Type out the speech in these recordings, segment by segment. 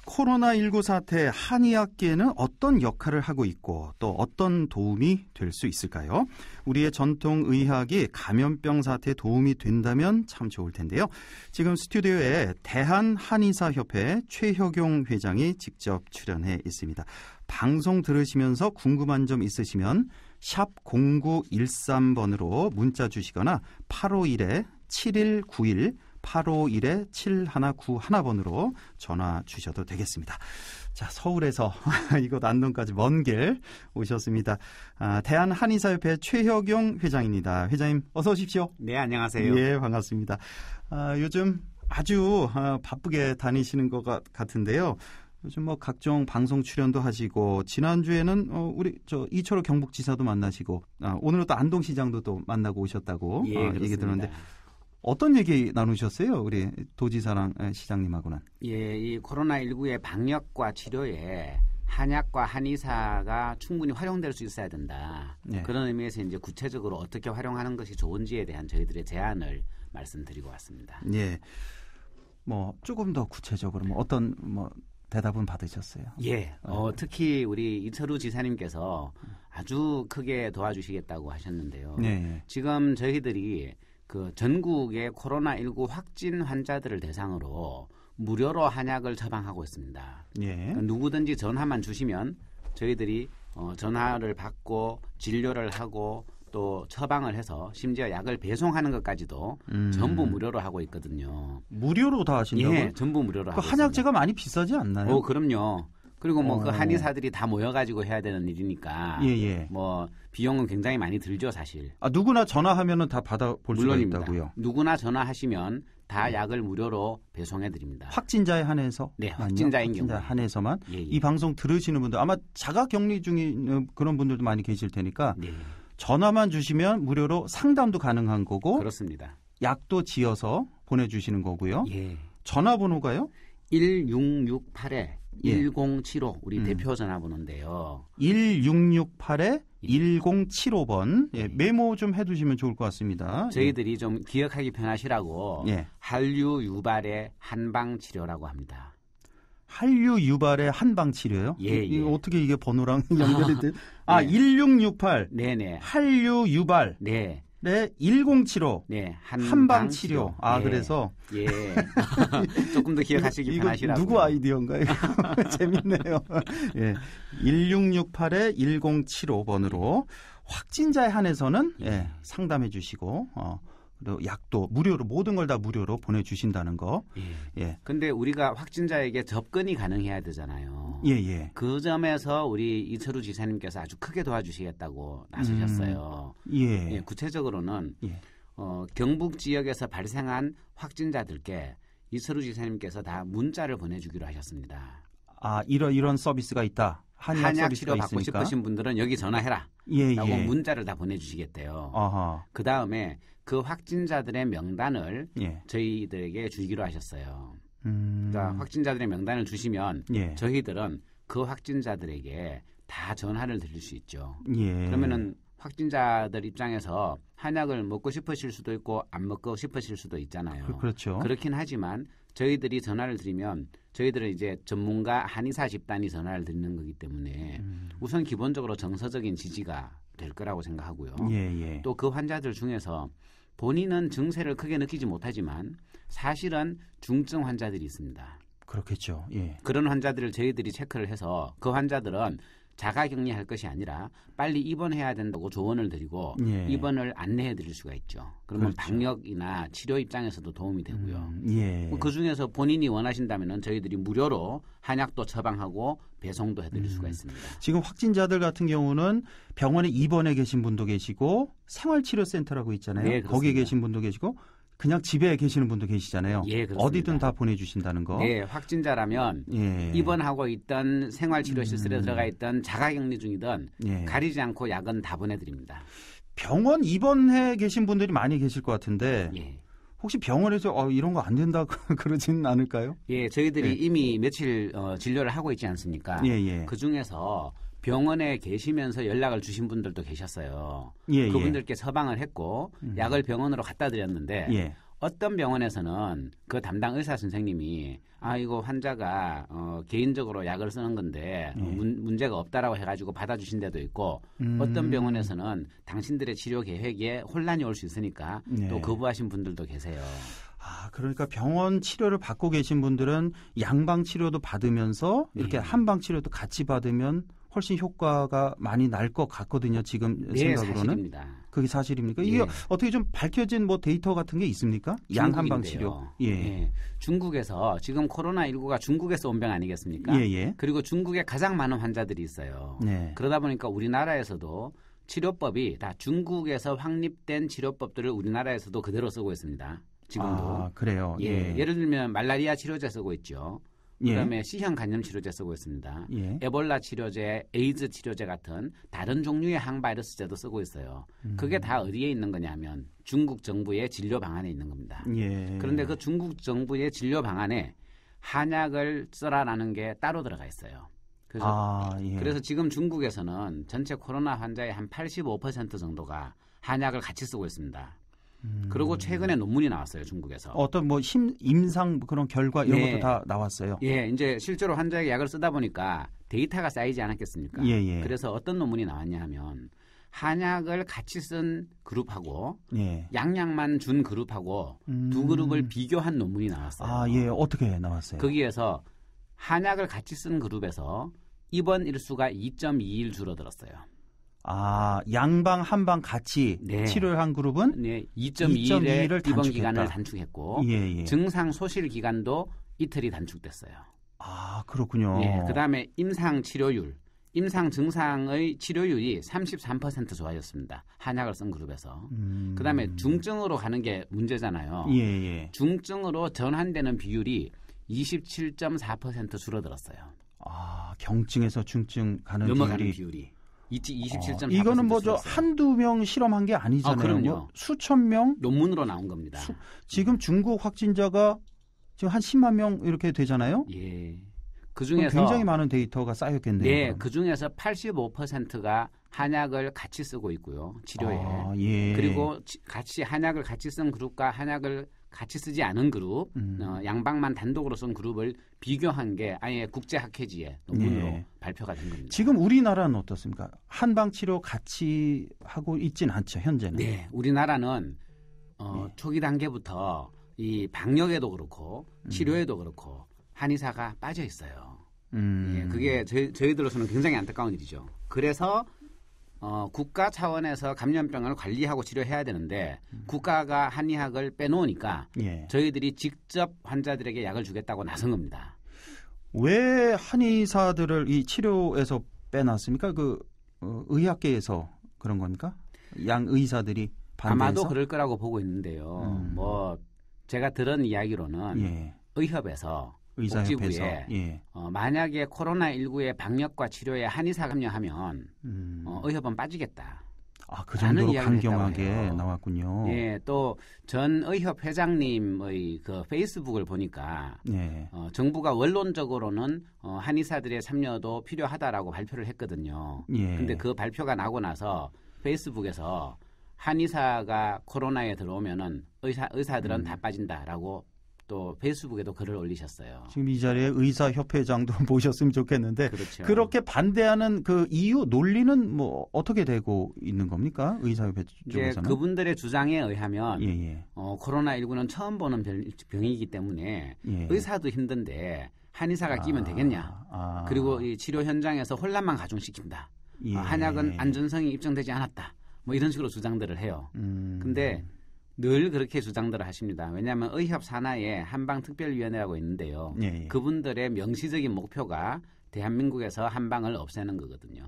코로나19 사태 한의학계는 어떤 역할을 하고 있고 또 어떤 도움이 될 수 있을까요? 우리의 전통의학이 감염병 사태에 도움이 된다면 참 좋을 텐데요. 지금 스튜디오에 대한한의사협회 최혁용 회장이 직접 출연해 있습니다. 방송 들으시면서 궁금한 점 있으시면 샵 0913번으로 문자 주시거나 851-7191 851-7191번으로 전화 주셔도 되겠습니다. 자, 서울에서 이곳 안동까지 먼 길 오셨습니다. 대한한의사협회 최혁용 회장입니다. 회장님 어서 오십시오. 네, 안녕하세요. 예, 반갑습니다. 요즘 아주 바쁘게 다니시는 것 같은데요. 요즘 뭐 각종 방송 출연도 하시고 지난주에는 우리 이철호 경북지사도 만나시고 오늘은 또 안동시장도 또 만나고 오셨다고 얘기 들었는데 어떤 얘기 나누셨어요? 우리 도지사랑 시장님하고는. 예, 이 코로나19의 방역과 치료에 한약과 한의사가 충분히 활용될 수 있어야 된다. 예. 그런 의미에서 이제 구체적으로 어떻게 활용하는 것이 좋은지에 대한 저희들의 제안을 말씀드리고 왔습니다. 예. 뭐 조금 더 구체적으로 어떤 대답은 받으셨어요? 예. 특히 우리 이철우 지사님께서 아주 크게 도와주시겠다고 하셨는데요. 네. 지금 저희들이 그 전국의 코로나19 확진 환자들을 대상으로 무료로 한약을 처방하고 있습니다. 예. 그러니까 누구든지 전화만 주시면 저희들이 전화를 받고 진료를 하고 또 처방을 해서 심지어 약을 배송하는 것까지도 전부 무료로 하고 있거든요. 무료로 다 하신다고요? 예, 전부 무료로 하고 있습니다. 한약재가 많이 비싸지 않나요? 그럼요. 그리고 그 한의사들이 다 모여가지고 해야 되는 일이니까 비용은 굉장히 많이 들죠, 사실. 누구나 전화하면은 다 받아볼 수가 있다고요? 누구나 전화하시면 다 약을 무료로 배송해 드립니다. 확진자에 한해서? 네, 확진자인 경우. 확진자에 한해서만? 예. 이 방송 들으시는 분들 아마 자가격리 중인 그런 분들도 많이 계실 테니까 전화만 주시면 무료로 상담도 가능한 거고 그렇습니다. 약도 지어서 보내주시는 거고요. 예. 전화번호가요? 1668-1075 우리 대표 전화번호인데요. 1668-1075번 메모 좀 해두시면 좋을 것 같습니다. 저희들이 좀 기억하기 편하시라고 한류 유발의 한방 치료라고 합니다. 한류 유발의 한방 치료요? 예. 어떻게 이게 번호랑 연결이 돼? 1668. 네네. 한류 유발. 네. 네, 1075. 네, 한방 치료. 그래서 조금 더 기억하시기 편하시라고. 누구 아이디어인가요? 재밌네요. 예. 1668-1075번으로 확진자에 한해서는 상담해 주시고 그리고 약도 무료로 모든 걸 다 무료로 보내주신다는 거. 예. 근데 우리가 확진자에게 접근이 가능해야 되잖아요. 예. 그 점에서 우리 이철우 지사님께서 아주 크게 도와주시겠다고 나서셨어요. 예. 구체적으로는 경북 지역에서 발생한 확진자들께 이철우 지사님께서 다 문자를 보내주기로 하셨습니다. 이런 서비스가 있다. 한약 치료 받고 싶으신 분들은 여기 전화해라. 라고 문자를 다 보내주시겠대요. 그 다음에 그 확진자들의 명단을 저희들에게 주기로 하셨어요. 그러니까 확진자들의 명단을 주시면 저희들은 그 확진자들에게 다 전화를 드릴 수 있죠. 그러면은 확진자들 입장에서 한약을 먹고 싶으실 수도 있고 안 먹고 싶으실 수도 있잖아요. 그렇죠. 그렇긴 하지만 저희들이 전화를 드리면 저희들은 이제 전문가 한의사 집단이 전화를 드리는 거기 때문에 우선 기본적으로 정서적인 지지가 될 거라고 생각하고요. 또 그 환자들 중에서 본인은 증세를 크게 느끼지 못하지만 사실은 중증 환자들이 있습니다. 그렇겠죠. 그런 환자들을 저희들이 체크를 해서 그 환자들은 자가격리할 것이 아니라 빨리 입원해야 된다고 조언을 드리고 입원을 안내해 드릴 수가 있죠. 그러면 방역이나 치료 입장에서도 도움이 되고요. 그중에서 본인이 원하신다면 저희들이 무료로 한약도 처방하고 배송도 해드릴 수가 있습니다. 지금 확진자들 같은 경우는 병원에 입원해 계신 분도 계시고 생활치료센터라고 있잖아요. 거기에 계신 분도 계시고 그냥 집에 계시는 분도 계시잖아요. 어디든 다 보내주신다는 거. 네, 확진자라면 입원하고 있던 생활치료시설에 들어가 있던 자가격리 중이든 가리지 않고 약은 다 보내드립니다. 병원 입원해 계신 분들이 많이 계실 것 같은데 혹시 병원에서 이런 거 안 된다 그러지는 않을까요? 저희들이 이미 며칠 진료를 하고 있지 않습니까? 그중에서 병원에 계시면서 연락을 주신 분들도 계셨어요. 그분들께 처방을 했고 약을 병원으로 갖다 드렸는데 어떤 병원에서는 그 담당 의사 선생님이 이거 환자가 개인적으로 약을 쓰는 건데 문제가 없다라고 해가지고 받아주신 데도 있고 어떤 병원에서는 당신들의 치료 계획에 혼란이 올 수 있으니까 또 거부하신 분들도 계세요. 그러니까 병원 치료를 받고 계신 분들은 양방 치료도 받으면서 이렇게 한방 치료도 같이 받으면 훨씬 효과가 많이 날 것 같거든요. 지금 생각으로는. 사실입니다. 그게 사실입니까? 이게 어떻게 좀 밝혀진 뭐 데이터 같은 게 있습니까? 양 한방 치료. 중국에서 지금 코로나19가 중국에서 온 병 아니겠습니까? 그리고 중국에 가장 많은 환자들이 있어요. 그러다 보니까 우리나라에서도 치료법이 다 중국에서 확립된 치료법들을 우리나라에서도 그대로 쓰고 있습니다. 지금도. 그래요. 예를 들면 말라리아 치료제 쓰고 있죠. 그다음에 C형 간염 치료제 쓰고 있습니다. 에볼라 치료제, 에이즈 치료제 같은 다른 종류의 항바이러스제도 쓰고 있어요. 그게 다 어디에 있는 거냐면 중국 정부의 진료 방안에 있는 겁니다. 그런데 그 중국 정부의 진료 방안에 한약을 써라라는 게 따로 들어가 있어요. 그래서 지금 중국에서는 전체 코로나 환자의 한 85% 정도가 한약을 같이 쓰고 있습니다. 그리고 최근에 논문이 나왔어요, 중국에서. 어떤 뭐 임상 그런 결과 이런 것도 다 나왔어요. 이제 실제로 환자에게 약을 쓰다 보니까 데이터가 쌓이지 않았겠습니까? 그래서 어떤 논문이 나왔냐 하면 한약을 같이 쓴 그룹하고 양약만 준 그룹하고 두 그룹을 비교한 논문이 나왔어요. 어떻게 나왔어요? 거기에서 한약을 같이 쓴 그룹에서 입원 일수가 2.2일 줄어들었어요. 양방 한방 같이 치료를 한 그룹은 2.2일의 입원 기간을 단축했고 증상 소실 기간도 이틀이 단축됐어요. 그렇군요. 그다음에 임상 치료율, 임상 증상의 치료율이 33% 좋아졌습니다. 한약을 쓴 그룹에서. 그다음에 중증으로 가는 게 문제잖아요. 중증으로 전환되는 비율이 27.4% 줄어들었어요. 경증에서 중증 가는 비율이 27.4%. 이거는 한두 명 실험한 게 아니잖아요. 그럼요. 수천 명 논문으로 나온 겁니다. 지금 중국 확진자가 지금 한 10만 명 이렇게 되잖아요. 그중에서 굉장히 많은 데이터가 쌓였겠네요. 그중에서 85%가 한약을 같이 쓰고 있고요. 치료에. 그리고 한약을 같이 쓴 그룹과 한약을 같이 쓰지 않은 그룹, 양방만 단독으로 쓴 그룹을 비교한 게 아예 국제학회지에 논문으로 발표가 된 겁니다. 지금 우리나라는 어떻습니까? 한방 치료 같이 하고 있진 않죠, 현재는. 우리나라는 초기 단계부터 이 방역에도 그렇고 치료에도 그렇고 한의사가 빠져 있어요. 그게 저희들로서는 굉장히 안타까운 일이죠. 그래서 국가 차원에서 감염병을 관리하고 치료해야 되는데 국가가 한의학을 빼놓으니까 저희들이 직접 환자들에게 약을 주겠다고 나선 겁니다. 왜 한의사들을 이 치료에서 빼놨습니까? 의학계에서 그런 겁니까? 양 의사들이 반대해서? 아마도 그럴 거라고 보고 있는데요. 제가 들은 이야기로는 의협에서 복지부에 만약에 코로나19의 방역과 치료에 한의사 감염하면 의협은 빠지겠다. 그 정도로 강경하게 나왔군요. 또 전 의협 회장님의 그 페이스북을 보니까 정부가 원론적으로는 한의사들의 참여도 필요하다라고 발표를 했거든요. 근데 그 발표가 나고 나서 페이스북에서 한의사가 코로나에 들어오면은 의사들은 다 빠진다라고 또 페이스북에도 글을 올리셨어요. 지금 이 자리에 의사협회장도 모셨으면 좋겠는데 그렇게 반대하는 그 이유 논리는 어떻게 되고 있는 겁니까? 의사협회 쪽에서는? 그분들의 주장에 의하면 코로나19는 처음 보는 병이기 때문에 의사도 힘든데 한의사가 끼면 되겠냐. 그리고 이 치료 현장에서 혼란만 가중시킨다. 한약은 안전성이 입증되지 않았다. 이런 식으로 주장들을 해요. 근데 늘 그렇게 주장들을 하십니다. 왜냐하면 의협 산하에 한방특별위원회라고 있는데요. 그분들의 명시적인 목표가 대한민국에서 한방을 없애는 거거든요.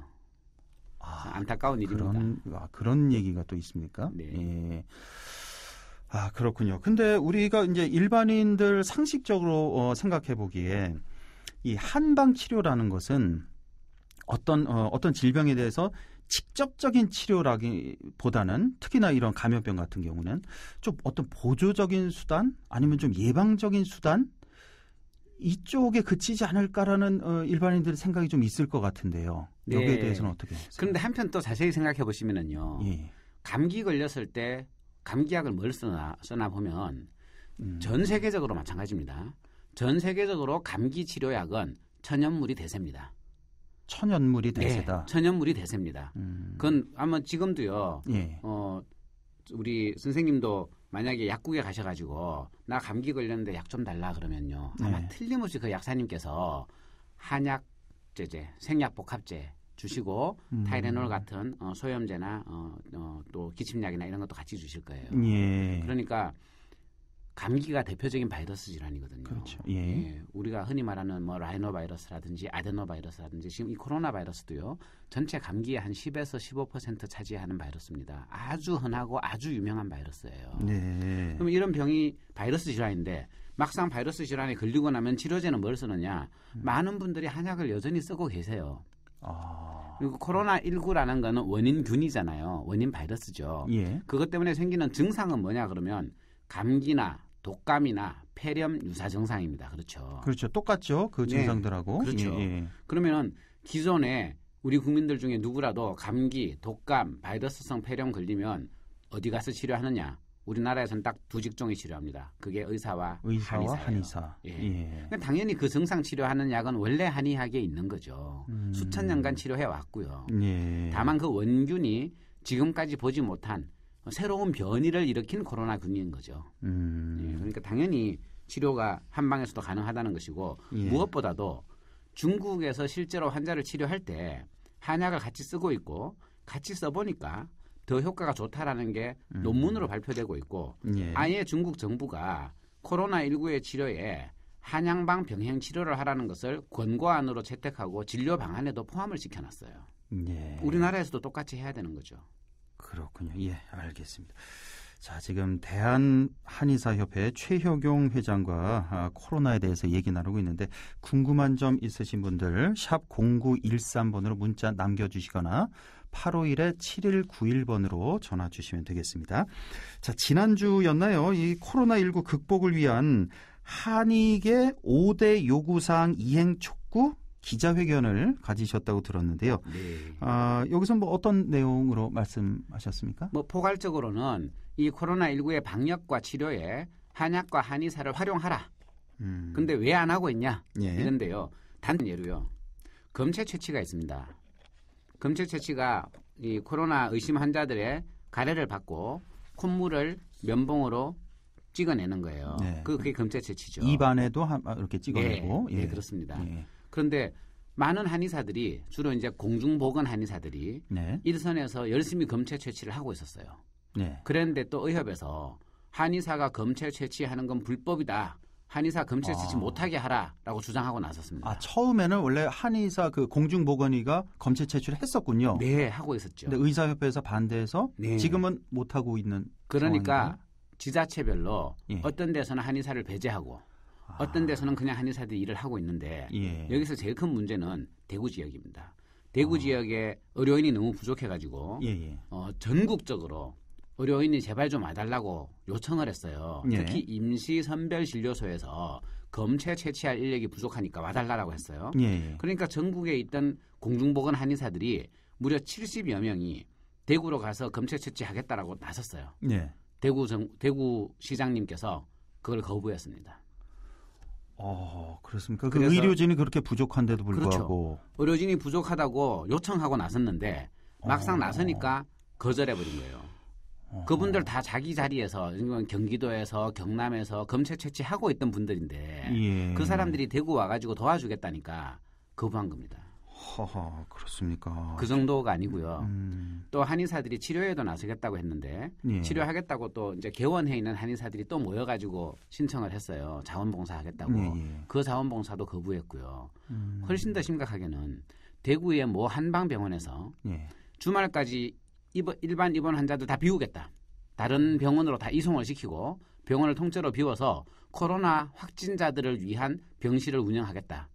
안타까운 일입니다. 그런 얘기가 또 있습니까? 그렇군요. 근데 우리가 이제 일반인들 상식적으로 생각해 보기에 이 한방 치료라는 것은 어떤 질병에 대해서 직접적인 치료라기보다는 특히나 이런 감염병 같은 경우는 좀 어떤 보조적인 수단 아니면 좀 예방적인 수단 이쪽에 그치지 않을까라는 일반인들의 생각이 좀 있을 것 같은데요. 여기에 대해서는 어떻게 생각하세요? 그런데 한편 또 자세히 생각해 보시면은요. 감기 걸렸을 때 감기약을 뭘 쓰나 보면 전 세계적으로 마찬가지입니다. 전 세계적으로 감기 치료약은 천연물이 대세입니다. 천연물이 대세다. 네, 천연물이 대세입니다. 그건 아마 지금도요. 예. 우리 선생님도 만약에 약국에 가셔가지고 나 감기 걸렸는데 약 좀 달라 그러면요. 아마 틀림없이 그 약사님께서 한약제제, 생약복합제 주시고 타이레놀 같은 소염제나 또 기침약이나 이런 것도 같이 주실 거예요. 예. 그러니까 감기가 대표적인 바이러스 질환이거든요. 그렇죠. 예. 우리가 흔히 말하는 뭐 라이노바이러스라든지 아데노바이러스라든지 지금 이 코로나 바이러스도요. 전체 감기의 한 10에서 15% 차지하는 바이러스입니다. 아주 흔하고 아주 유명한 바이러스예요. 네. 그럼 이런 병이 바이러스 질환인데 막상 바이러스 질환에 걸리고 나면 치료제는 뭘 쓰느냐? 많은 분들이 한약을 여전히 쓰고 계세요. 그리고 코로나19라는 거는 원인균이잖아요. 원인 바이러스죠. 예. 그것 때문에 생기는 증상은 뭐냐 그러면 감기나 독감이나 폐렴 유사 증상입니다. 그렇죠. 그렇죠. 똑같죠. 그 증상들하고. 네. 그렇죠. 예. 그러면은 기존에 우리 국민들 중에 누구라도 감기, 독감, 바이러스성 폐렴 걸리면 어디 가서 치료하느냐? 우리나라에서는 딱 두 직종이 치료합니다. 그게 의사와 한의사. 예. 당연히 그 증상 치료하는 약은 원래 한의학에 있는 거죠. 수천 년간 치료해 왔고요. 예. 다만 그 원균이 지금까지 보지 못한 새로운 변이를 일으킨 코로나균인 거죠. 예, 그러니까 당연히 치료가 한방에서도 가능하다는 것이고 예. 무엇보다도 중국에서 실제로 환자를 치료할 때 한약을 같이 쓰고 있고 같이 써보니까 더 효과가 좋다라는 게 논문으로 발표되고 있고 예. 아예 중국 정부가 코로나19의 치료에 한양방 병행 치료를 하라는 것을 권고안으로 채택하고 진료 방안에도 포함을 시켜놨어요. 예. 우리나라에서도 똑같이 해야 되는 거죠. 그렇군요. 예, 알겠습니다. 자, 지금 대한한의사협회 최혁용 회장과 코로나에 대해서 얘기 나누고 있는데 궁금한 점 있으신 분들 샵 0913번으로 문자 남겨주시거나 851-7191번으로 전화 주시면 되겠습니다. 자, 지난주였나요? 이 코로나19 극복을 위한 한의계 5대 요구사항 이행 촉구 기자회견을 가지셨다고 들었는데요. 네. 여기서 뭐 어떤 내용으로 말씀하셨습니까? 뭐 포괄적으로는 이 코로나19의 방역과 치료에 한약과 한의사를 활용하라. 근데 왜 안 하고 있냐? 예. 이런데요. 단순 예로요. 검체최치가 있습니다. 검체최치가 이 코로나 의심 환자들의 가래를 받고 콧물을 면봉으로 찍어내는 거예요. 네. 그게 검체최치죠. 입안에도 이렇게 찍어내고. 네, 예. 네, 그렇습니다. 예. 그런데 많은 한의사들이 주로 이제 공중보건 한의사들이 네. 일선에서 열심히 검체최치를 하고 있었어요. 네. 그런데 또 의협에서 한의사가 검체최치하는 건 불법이다. 한의사 검체최치 못하게 하라라고 주장하고 나섰습니다. 처음에는 원래 한의사 그 공중보건의가 검체최치를 했었군요. 네, 하고 있었죠. 근데 의사협회에서 반대해서 네. 지금은 못하고 있는 그러니까 상황인가요? 지자체별로 예. 어떤 데서는 한의사를 배제하고 어떤 데서는 그냥 한의사들이 일을 하고 있는데 예. 여기서 제일 큰 문제는 대구 지역입니다. 대구 지역에 의료인이 너무 부족해가지고 예. 전국적으로 의료인이 제발 좀 와달라고 요청을 했어요. 예. 특히 임시선별진료소에서 검체 채취할 인력이 부족하니까 와달라고 했어요. 예. 그러니까 전국에 있던 공중보건 한의사들이 무려 70여 명이 대구로 가서 검체 채취하겠다라고 나섰어요. 예. 대구 시장님께서 그걸 거부했습니다. 그렇습니까? 그 의료진이 그렇게 부족한데도 불구하고. 그렇죠. 의료진이 부족하다고 요청하고 나섰는데 막상 나서니까 거절해버린 거예요. 그분들 다 자기 자리에서 경기도에서 경남에서 검체 채취하고 있던 분들인데 예. 그 사람들이 대구 와가지고 도와주겠다니까 거부한 겁니다. 그렇습니까? 그 정도가 아니고요. 또 한의사들이 치료에도 나서겠다고 했는데 예. 치료하겠다고 또 이제 개원해 있는 한의사들이 또 모여가지고 신청을 했어요. 자원봉사하겠다고. 예. 그 자원봉사도 거부했고요. 훨씬 더 심각하게는 대구의 모 한방병원에서 예. 주말까지 일반 입원 환자들 다 비우겠다. 다른 병원으로 다 이송을 시키고 병원을 통째로 비워서 코로나 확진자들을 위한 병실을 운영하겠다.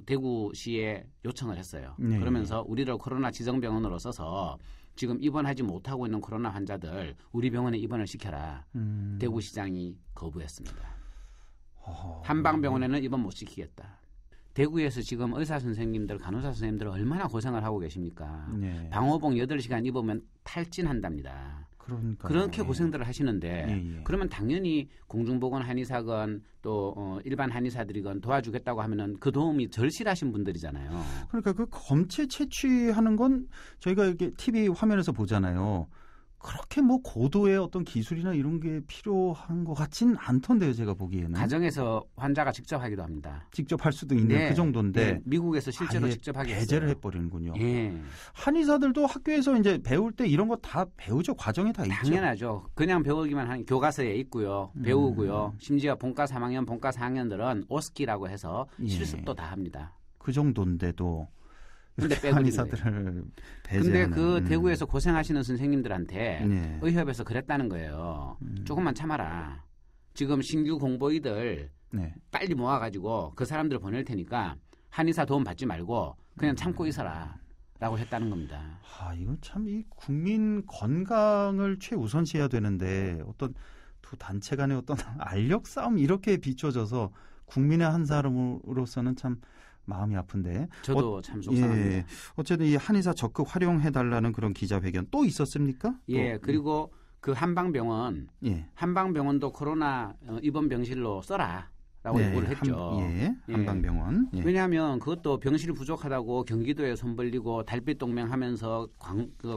대구시에 요청을 했어요. 네. 그러면서 우리를 코로나 지정병원으로 써서 지금 입원하지 못하고 있는 코로나 환자들 우리 병원에 입원을 시켜라. 대구시장이 거부했습니다. 한방병원에는 입원 못 시키겠다. 대구에서 지금 의사 선생님들, 간호사 선생님들 얼마나 고생을 하고 계십니까? 네. 방호복 8시간 입으면 탈진한답니다. 그렇게 고생들을 하시는데 그러면 당연히 공중보건 한의사건 또 일반 한의사들이건 도와주겠다고 하면은 그 도움이 절실하신 분들이잖아요. 그러니까 그 검체 채취하는 건 저희가 이렇게 TV 화면에서 보잖아요. 그렇게 뭐 고도의 어떤 기술이나 이런 게 필요한 것 같진 않던데요, 제가 보기에는. 가정에서 환자가 직접 하기도 합니다. 직접 할 수도 있는 그 정도인데. 네, 미국에서 실제로 직접 하게 했어요. 배제를 해버리는군요. 한의사들도 학교에서 이제 배울 때 이런 거 다 배우죠. 과정에 다 있죠. 당연하죠. 그냥 배우기만 하는 교과서에 있고요. 배우고요. 심지어 본과 3학년, 본과 4학년들은 오스키라고 해서 실습도 다 합니다. 그 정도인데도. 근데 한의사들을 배제하는. 근데 그 대구에서 고생하시는 선생님들한테 의협에서 그랬다는 거예요. 조금만 참아라. 지금 신규 공보이들 빨리 모아가지고 그 사람들을 보낼 테니까 한의사 도움 받지 말고 그냥 참고 있어라. 라고 했다는 겁니다. 이건 참 이 국민 건강을 최우선시해야 되는데 어떤 두 단체 간의 어떤 알력 싸움 이렇게 비춰져서 국민의 한 사람으로서는 참 마음이 아픈데. 저도 참 속상합니다. 어쨌든 이 한의사 적극 활용해달라는 그런 기자회견 또 있었습니까? 그리고 그 한방병원도 코로나 입원 병실로 써라라고 요구를 했죠. 한방병원. 왜냐하면 그것도 병실이 부족하다고 경기도에 손 벌리고 달빛동맹하면서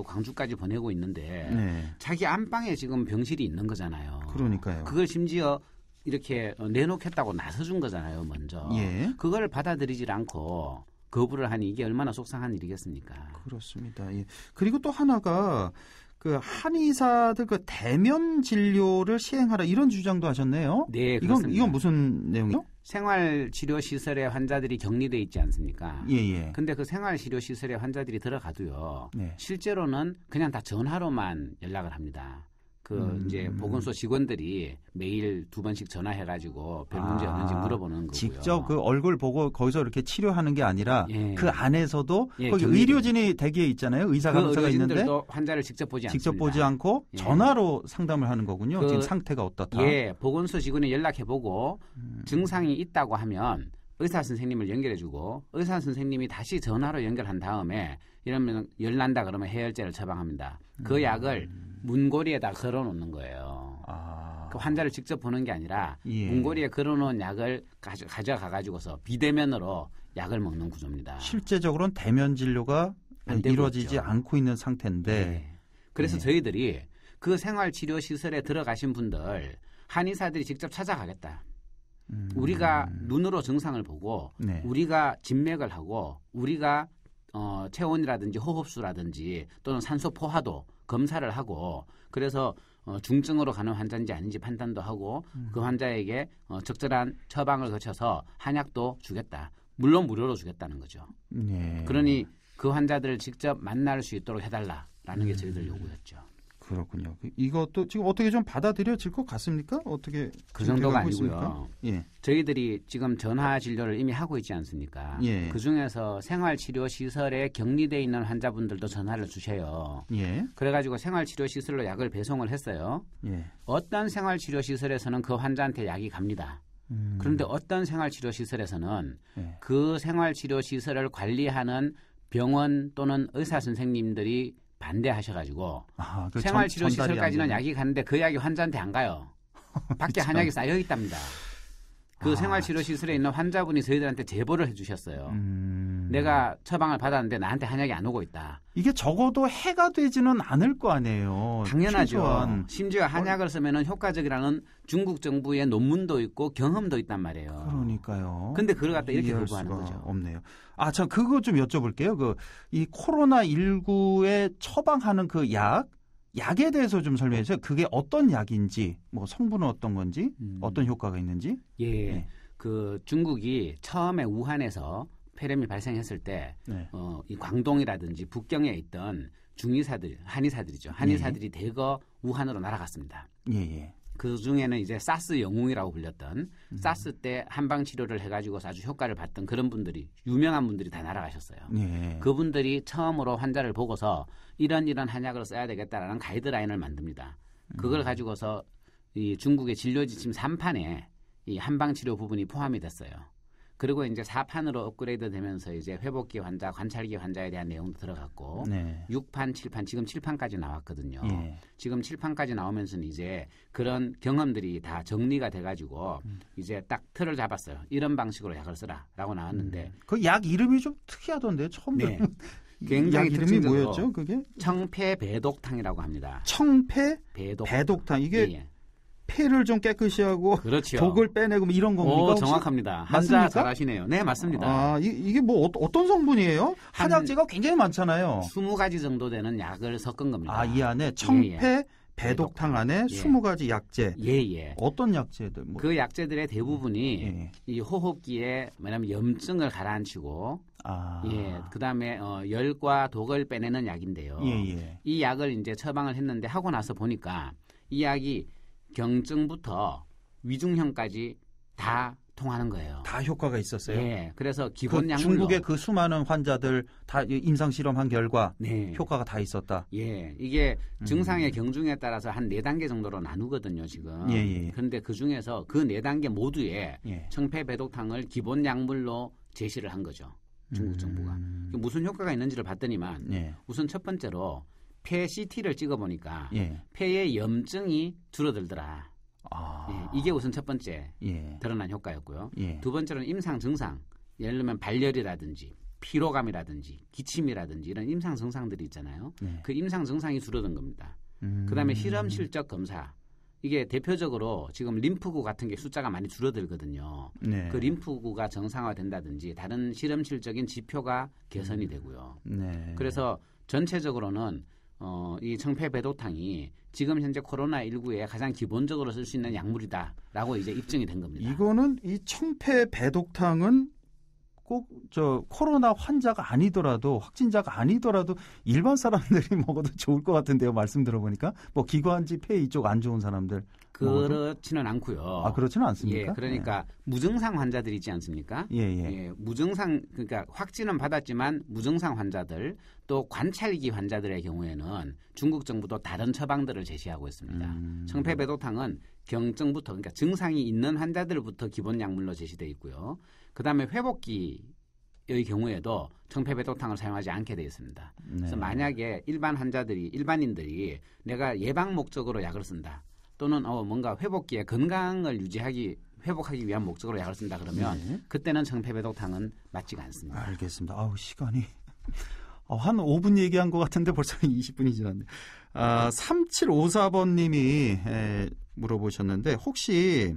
광주까지 보내고 있는데 자기 안방에 지금 병실이 있는 거잖아요. 그러니까요. 그걸 심지어 이렇게 내놓겠다고 나서준 거잖아요, 먼저. 그걸 받아들이질 않고 거부를 하니 이게 얼마나 속상한 일이겠습니까? 그렇습니다. 그리고 또 하나가 그 한의사들 그 대면 진료를 시행하라 이런 주장도 하셨네요. 네, 그렇습니다. 이건 무슨 내용이요? 생활치료시설에 환자들이 격리돼 있지 않습니까? 근데 그 생활치료시설에 환자들이 들어가도요. 실제로는 그냥 다 전화로만 연락을 합니다. 이제 보건소 직원들이 매일 2번씩 전화해가지고 별 문제 없는지 물어보는 거고요. 직접 그 얼굴 보고 거기서 이렇게 치료하는 게 아니라 그 안에서도 거기 의료진이 대기에 있잖아요. 의사 간호사가 있는데 환자를 직접 보지 않습니다. 직접 보지 않고 전화로 상담을 하는 거군요. 지금 상태가 어떻다. 보건소 직원이 연락해보고 증상이 있다고 하면 의사 선생님을 연결해주고 의사 선생님이 다시 전화로 연결한 다음에 이러면 열난다 그러면 해열제를 처방합니다. 그 약을 문고리에다 걸어놓는 거예요. 그 환자를 직접 보는 게 아니라 문고리에 걸어놓은 약을 가져가가지고서 비대면으로 약을 먹는 구조입니다. 실제적으로는 대면 진료가 이루어지지 않고 있는 상태인데. 그래서 저희들이 그 생활치료시설에 들어가신 분들 한의사들이 직접 찾아가겠다. 우리가 눈으로 증상을 보고 우리가 진맥을 하고 우리가 체온이라든지 호흡수라든지 또는 산소 포화도 검사를 하고 그래서 중증으로 가는 환자인지 아닌지 판단도 하고 그 환자에게 적절한 처방을 거쳐서 한약도 주겠다. 물론 무료로 주겠다는 거죠. 그러니 그 환자들을 직접 만날 수 있도록 해달라라는 게 저희들 요구였죠. 그렇군요. 이것도 지금 어떻게 좀 받아들여질 것 같습니까? 어떻게 그 정도가 아니고요. 저희들이 지금 전화 진료를 이미 하고 있지 않습니까? 그중에서 생활치료시설에 격리돼 있는 환자분들도 전화를 주셔요. 그래가지고 생활치료시설로 약을 배송을 했어요. 어떤 생활치료시설에서는 그 환자한테 약이 갑니다. 그런데 어떤 생활치료시설에서는 그 생활치료시설을 관리하는 병원 또는 의사 선생님들이 반대하셔가지고 생활치료시설까지는 약이 가는데 그 약이 환자한테 안 가요. 밖에 한약이 쌓여 있답니다. 그 생활치료시설에 있는 환자분이 저희들한테 제보를 해주셨어요. 내가 처방을 받았는데 나한테 한약이 안 오고 있다. 이게 적어도 해가 되지는 않을 거 아니에요. 당연하죠. 최소한. 심지어 한약을 쓰면 효과적이라는 중국 정부의 논문도 있고 경험도 있단 말이에요. 그러니까요. 근데 그걸 갖다 이렇게 거부하는 거죠. 없네요. 참 그거 좀 여쭤볼게요. 이 코로나19에 처방하는 그 약에 대해서 좀 설명해 주세요. 그게 어떤 약인지, 뭐 성분은 어떤 건지, 어떤 효과가 있는지. 그 중국이 처음에 우한에서 폐렴이 발생했을 때 이 광동이라든지 북경에 있던 한의사들이죠. 한의사들이 대거 우한으로 날아갔습니다. 그 중에는 이제 사스 영웅이라고 불렸던 사스 때 한방 치료를 해가지고 아주 효과를 봤던 그런 분들이 유명한 분들이 다 날아가셨어요. 그분들이 처음으로 환자를 보고서 이런 한약을 써야 되겠다라는 가이드라인을 만듭니다. 그걸 가지고서 이 중국의 진료지침 3판에 이 한방 치료 부분이 포함이 됐어요. 그리고 이제 4판으로 업그레이드 되면서 이제 회복기 환자, 관찰기 환자에 대한 내용도 들어갔고 네. 6판, 7판, 지금 7판까지 나왔거든요. 예. 지금 7판까지 나오면서는 이제 그런 경험들이 다 정리가 돼가지고 이제 딱 틀을 잡았어요. 이런 방식으로 약을 쓰라라고 나왔는데 그 약 이름이 좀 특이하던데 처음 네. 굉장히 약 이름이 뭐였죠? 그게 청패배독탕이라고 합니다. 청패배독탕 이게 예. 폐를 좀 깨끗이 하고 그렇죠. 독을 빼내고 뭐 이런 겁니까? 오, 정확합니다. 한자 잘하시네요. 네, 맞습니다. 아, 이게 뭐 어떤 성분이에요? 한약재가 굉장히 많잖아요. 20가지 정도 되는 약을 섞은 겁니다. 아, 이 안에 청패 배독탕 안에 20가지 약재. 예. 어떤 약재들? 그 약재들의 대부분이 이 호흡기에 뭐냐면 염증을 가라앉히고 그다음에 열과 독을 빼내는 약인데요. 이 약을 이제 처방을 했는데 하고 나서 보니까 이 약이 경증부터 위중형까지 다 통하는 거예요. 다 효과가 있었어요. 예. 그래서 기본 약물로 중국의 그 수많은 환자들 다 임상 실험한 결과 효과가 다 있었다. 예. 이게 증상의 경중에 따라서 한 4단계 정도로 나누거든요, 지금. 그런데 그 중에서 그 4단계 모두에 청패배독탕을 기본 약물로 제시를 한 거죠. 중국 정부가. 무슨 효과가 있는지를 봤더니만 우선 첫 번째로 폐 CT를 찍어보니까 폐의 염증이 줄어들더라. 이게 우선 첫 번째 드러난 효과였고요. 두 번째로는 임상 증상, 예를 들면 발열이라든지 피로감이라든지 기침이라든지 이런 임상 증상들이 있잖아요. 그 임상 증상이 줄어든 겁니다. 그다음에 실험 실적 검사. 이게 대표적으로 지금 림프구 같은 게 숫자가 많이 줄어들거든요. 그 림프구가 정상화된다든지 다른 실험실적인 지표가 개선이 되고요. 그래서 전체적으로는 이 청패배독탕이 지금 현재 코로나19에 가장 기본적으로 쓸 수 있는 약물이다라고 이제 입증이 된 겁니다. 이거는 이 청패배독탕은 꼭 코로나 환자가 아니더라도 확진자가 아니더라도 일반 사람들이 먹어도 좋을 것 같은데요. 말씀 들어보니까 뭐 기관지 폐 이쪽 안 좋은 사람들 그렇지는 않고요. 아, 그렇지는 않습니까? 그러니까 무증상 환자들이 있지 않습니까? 무증상 그러니까 확진은 받았지만 무증상 환자들 또 관찰기 환자들의 경우에는 중국 정부도 다른 처방들을 제시하고 있습니다. 청패배독탕은 경증부터 그러니까 증상이 있는 환자들부터 기본 약물로 제시돼 있고요. 그다음에 회복기의 경우에도 청패배독탕을 사용하지 않게 되어 있습니다. 그래서 만약에 일반인들이 내가 예방 목적으로 약을 쓴다. 또는 뭔가 회복기에 건강을 회복하기 위한 목적으로 약을 쓴다 그러면 그때는 청패배독탕은 맞지가 않습니다. 알겠습니다. 아우 시간이 한 5분 얘기한 것 같은데 벌써 20분이 지났네요. 3754번님이 물어보셨는데 혹시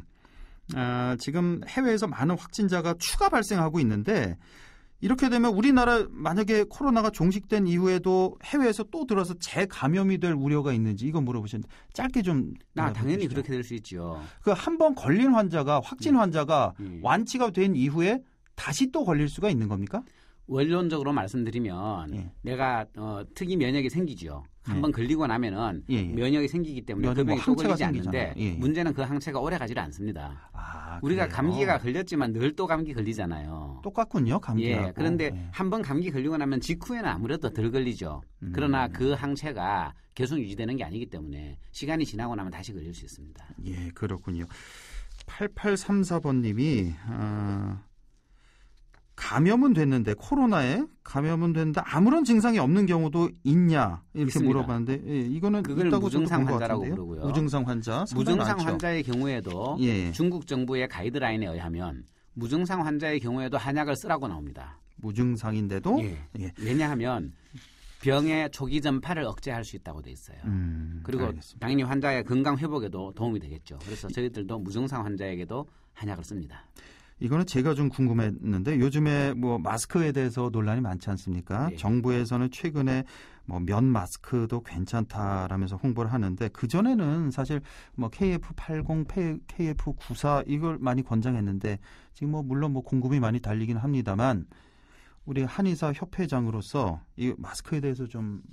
지금 해외에서 많은 확진자가 추가 발생하고 있는데 이렇게 되면 우리나라 만약에 코로나가 종식된 이후에도 해외에서 또 들어서 재감염이 될 우려가 있는지 이거 물어보셨는데 짧게 좀 당연히 그렇게 될 수 있죠. 그 한 번 걸린 환자가 확진 환자가 완치가 된 이후에 다시 또 걸릴 수가 있는 겁니까? 원론적으로 말씀드리면 내가 특이 면역이 생기죠. 한번 걸리고 나면은 면역이 생기기 때문에 그 병이 또 걸리지 않는데 문제는 그 항체가 오래 가지를 않습니다. 우리가 감기가 걸렸지만 늘 또 감기 걸리잖아요. 똑같군요. 감기하고. 그런데 한번 감기 걸리고 나면 직후에는 아무래도 덜 걸리죠. 그러나 그 항체가 계속 유지되는 게 아니기 때문에 시간이 지나고 나면 다시 걸릴 수 있습니다. 예, 그렇군요. 8834번님이 감염은 됐는데 코로나에 감염은 됐는데 아무런 증상이 없는 경우도 있냐 이렇게 있습니다. 물어봤는데 이거는 그걸 무증상 환자라고 부르고요. 무증상 환자 무증상 환자의 경우에도 중국 정부의 가이드라인에 의하면 무증상 환자의 경우에도 한약을 쓰라고 나옵니다. 무증상인데도 왜냐하면 병의 초기 전파를 억제할 수 있다고 돼 있어요. 그리고 알겠습니다. 당연히 환자의 건강 회복에도 도움이 되겠죠. 그래서 저희들도 무증상 환자에게도 한약을 씁니다. 이거는 제가 좀 궁금했는데 요즘에 뭐 마스크에 대해서 논란이 많지 않습니까? 정부에서는 최근에 뭐 면 마스크도 괜찮다라면서 홍보를 하는데 그 전에는 사실 뭐 KF80, KF94 이걸 많이 권장했는데 지금 뭐 물론 뭐 공급이 많이 달리긴 합니다만 우리 한의사 협회장으로서 이 마스크에 대해서 좀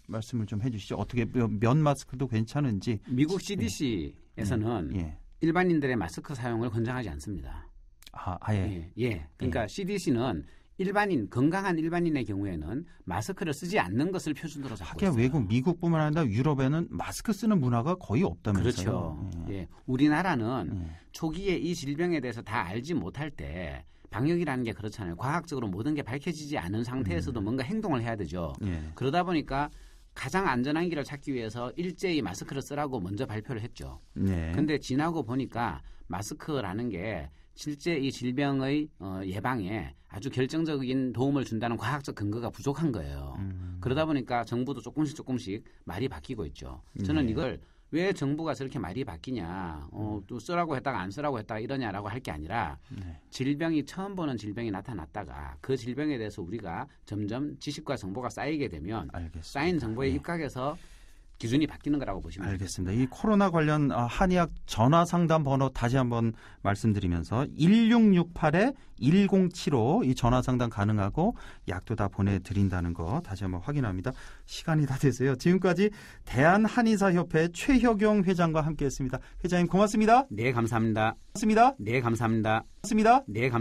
말씀을 좀 해주시죠. 어떻게 면 마스크도 괜찮은지. 미국 CDC에서는 일반인들의 마스크 사용을 권장하지 않습니다. 아예. 그러니까 CDC는 건강한 일반인의 경우에는 마스크를 쓰지 않는 것을 표준으로 잡고 있어요. 외국, 미국뿐만 아니라 유럽에는 마스크 쓰는 문화가 거의 없다면서요. 그렇죠. 우리나라는 초기에 이 질병에 대해서 다 알지 못할 때 방역이라는 게 그렇잖아요. 과학적으로 모든 게 밝혀지지 않은 상태에서도 뭔가 행동을 해야 되죠. 예. 그러다 보니까 가장 안전한 길을 찾기 위해서 일제히 마스크를 쓰라고 먼저 발표를 했죠. 근데 지나고 보니까 마스크라는 게 실제 이 질병의 예방에 아주 결정적인 도움을 준다는 과학적 근거가 부족한 거예요. 그러다 보니까 정부도 조금씩 말이 바뀌고 있죠. 저는 이걸 왜 정부가 저렇게 말이 바뀌냐, 또 쓰라고 했다가 안 쓰라고 했다가 이러냐라고 할 게 아니라 질병이 처음 보는 질병이 나타났다가 그 질병에 대해서 우리가 점점 지식과 정보가 쌓이게 되면 알겠습니다. 쌓인 정보에 입각해서 기준이 바뀌는 거라고 보시면 알겠습니다. 이 코로나 관련 한의학 전화 상담 번호 다시 한번 말씀드리면서 1668-1075 이 전화 상담 가능하고 약도 다 보내드린다는 거 다시 한번 확인합니다. 시간이 다 되세요. 지금까지 대한한의사협회 최혁용 회장과 함께했습니다. 회장님 고맙습니다. 네, 감사합니다. 고맙습니다. 네, 감사합니다. 고맙습니다. 네, 감사합니다.